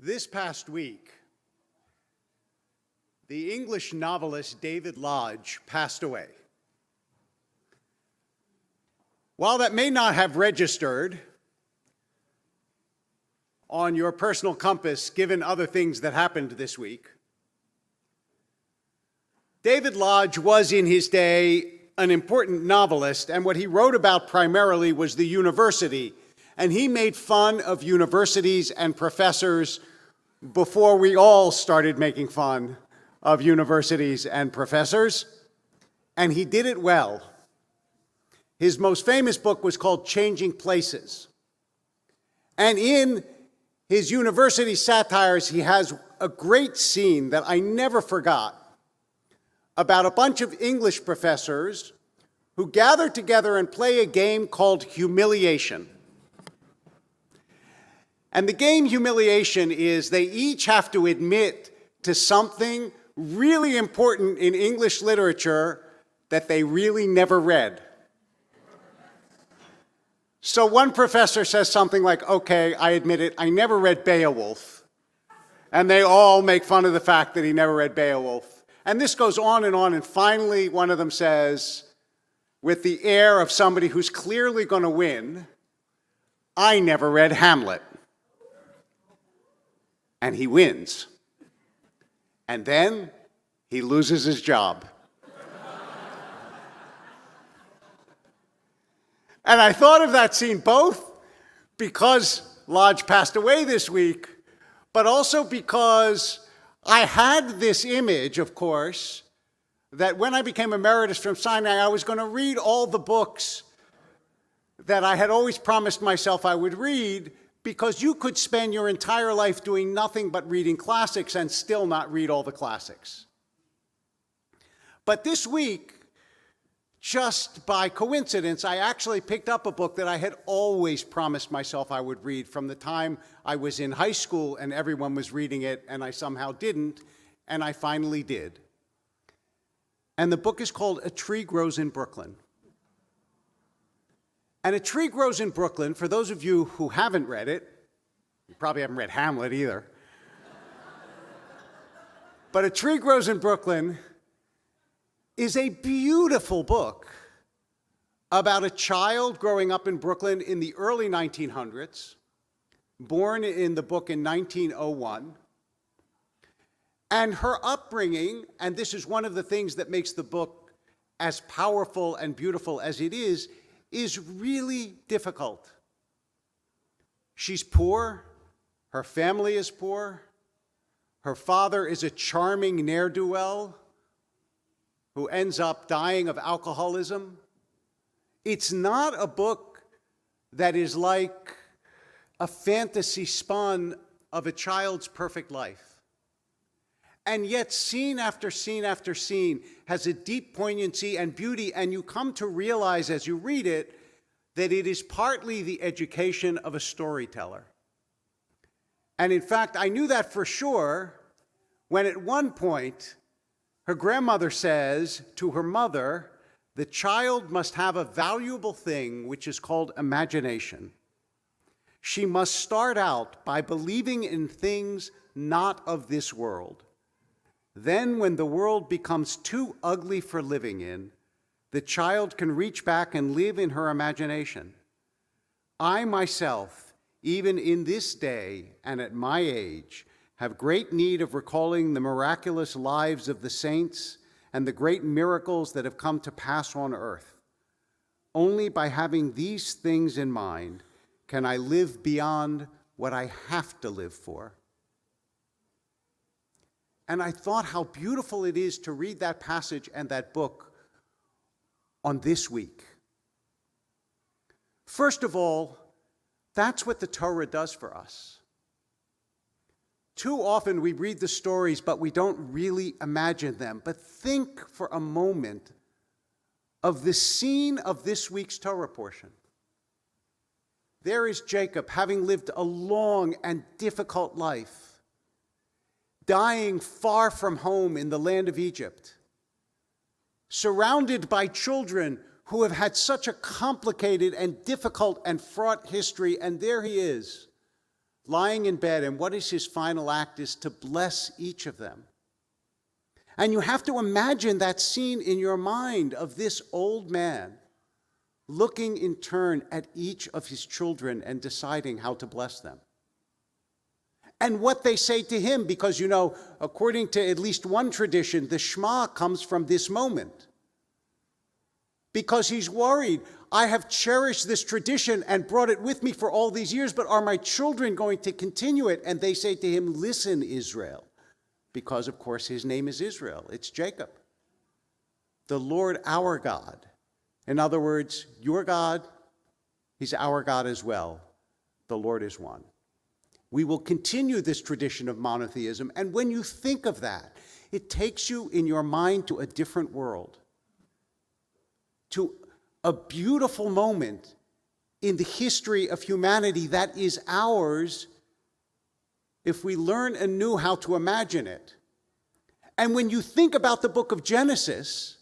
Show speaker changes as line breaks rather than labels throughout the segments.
This past week, the English novelist David Lodge passed away. While that may not have registered on your personal compass, given other things that happened this week, David Lodge was in his day an important novelist, and what he wrote about primarily was the university. And he made fun of universities and professors before we all started making fun of universities and professors, and he did it well. His most famous book was called Changing Places. And in his university satires, he has a great scene that I never forgot about a bunch of English professors who gather together and play a game called humiliation. And the game humiliation is they each have to admit to something really important in English literature that they really never read. So one professor says something like, okay, I admit it, I never read Beowulf. And they all make fun of the fact that he never read Beowulf. And this goes on, and finally one of them says, with the air of somebody who's clearly going to win, I never read Hamlet. And he wins. And then he loses his job. And I thought of that scene both because Lodge passed away this week, but also because I had this image, of course, that when I became emeritus from Sinai, I was going to read all the books that I had always promised myself I would read, because you could spend your entire life doing nothing but reading classics and still not read all the classics. But this week, just by coincidence, I actually picked up a book that I had always promised myself I would read from the time I was in high school and everyone was reading it and I somehow didn't, and I finally did. And the book is called A Tree Grows in Brooklyn. And A Tree Grows in Brooklyn, for those of you who haven't read it, you probably haven't read Hamlet either, but A Tree Grows in Brooklyn is a beautiful book about a child growing up in Brooklyn in the early 1900s, born in the book in 1901, and her upbringing, and this is one of the things that makes the book as powerful and beautiful as it is really difficult. She's poor, her family is poor, her father is a charming ne'er-do-well who ends up dying of alcoholism. It's not a book that is like a fantasy spun of a child's perfect life. And yet, scene after scene after scene has a deep poignancy and beauty, and you come to realize as you read it that it is partly the education of a storyteller. And in fact, I knew that for sure when at one point her grandmother says to her mother, the child must have a valuable thing which is called imagination. She must start out by believing in things not of this world. Then, when the world becomes too ugly for living in, the child can reach back and live in her imagination. I myself, even in this day and at my age, have great need of recalling the miraculous lives of the saints and the great miracles that have come to pass on earth. Only by having these things in mind can I live beyond what I have to live for. And I thought how beautiful it is to read that passage and that book on this week. First of all, that's what the Torah does for us. Too often we read the stories, but we don't really imagine them. But think for a moment of the scene of this week's Torah portion. There is Jacob, having lived a long and difficult life, dying far from home in the land of Egypt, surrounded by children who have had such a complicated and difficult and fraught history, and there he is, lying in bed, and what is his final act is to bless each of them. And you have to imagine that scene in your mind of this old man looking in turn at each of his children and deciding how to bless them. And what they say to him, because, according to at least one tradition, the Shema comes from this moment. Because he's worried, I have cherished this tradition and brought it with me for all these years, but are my children going to continue it? And they say to him, listen, Israel. Because, of course, his name is Israel. It's Jacob. The Lord our God. In other words, your God, he's our God as well. The Lord is one. We will continue this tradition of monotheism. And when you think of that, it takes you in your mind to a different world, to a beautiful moment in the history of humanity that is ours if we learn anew how to imagine it. And when you think about the book of Genesis,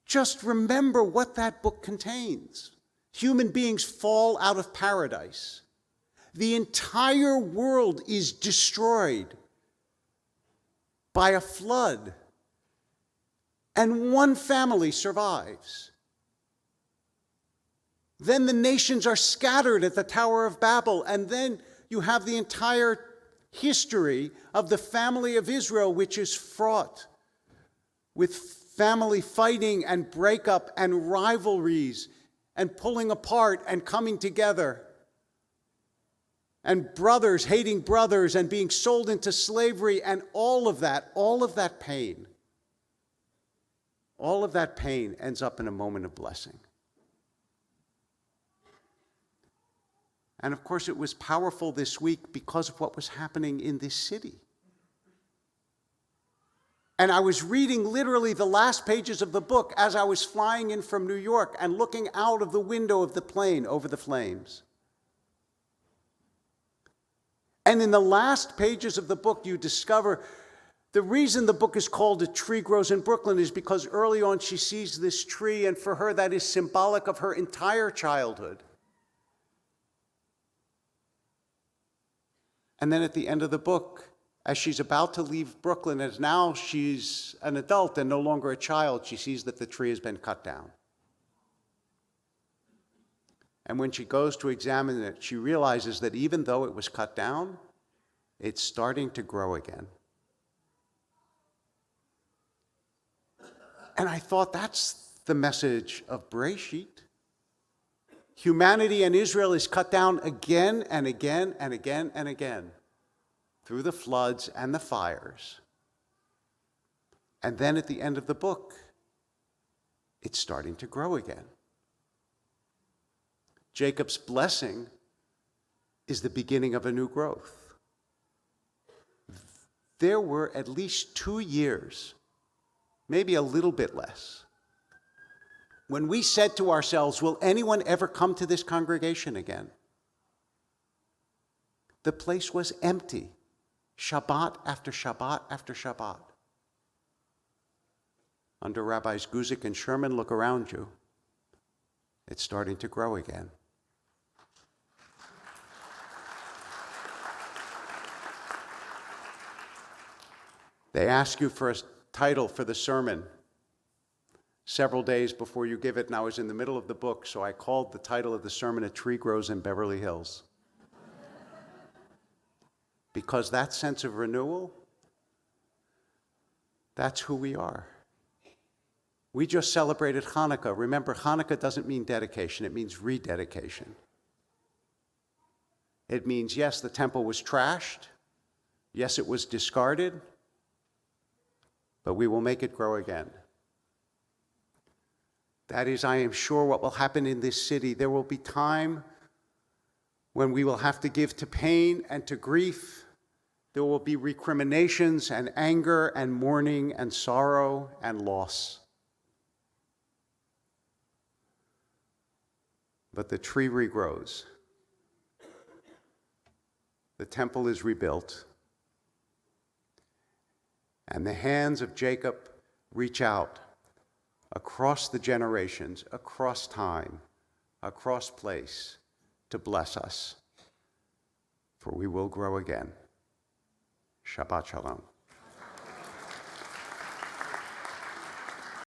just remember what that book contains. Human beings fall out of paradise. The entire world is destroyed by a flood, and one family survives. Then the nations are scattered at the Tower of Babel, and then you have the entire history of the family of Israel, which is fraught with family fighting and breakup and rivalries and pulling apart and coming together, and brothers hating brothers and being sold into slavery, and all of that pain ends up in a moment of blessing. And of course, it was powerful this week because of what was happening in this city. And I was reading literally the last pages of the book as I was flying in from New York and looking out of the window of the plane over the flames. And in the last pages of the book, you discover the reason the book is called A Tree Grows in Brooklyn is because early on she sees this tree, and for her that is symbolic of her entire childhood. And then at the end of the book, as she's about to leave Brooklyn, as now she's an adult and no longer a child, she sees that the tree has been cut down. And when she goes to examine it, she realizes that even though it was cut down, it's starting to grow again. And I thought that's the message of Bereshit. Humanity and Israel is cut down again and again and again and again through the floods and the fires. And then at the end of the book, it's starting to grow again. Jacob's blessing is the beginning of a new growth. There were at least 2 years, maybe a little bit less, when we said to ourselves, will anyone ever come to this congregation again? The place was empty, Shabbat after Shabbat after Shabbat. Under Rabbis Guzik and Sherman, look around you. It's starting to grow again. They ask you for a title for the sermon several days before you give it, and I was in the middle of the book, so I called the title of the sermon, A Tree Grows in Beverly Hills. Because that sense of renewal, that's who we are. We just celebrated Hanukkah. Remember, Hanukkah doesn't mean dedication, it means rededication. It means, yes, the temple was trashed, yes, it was discarded, but we will make it grow again. That is, I am sure, what will happen in this city. There will be time when we will have to give to pain and to grief. There will be recriminations and anger and mourning and sorrow and loss. But the tree regrows. The temple is rebuilt. And the hands of Jacob reach out across the generations, across time, across place, to bless us. for we will grow again. Shabbat Shalom.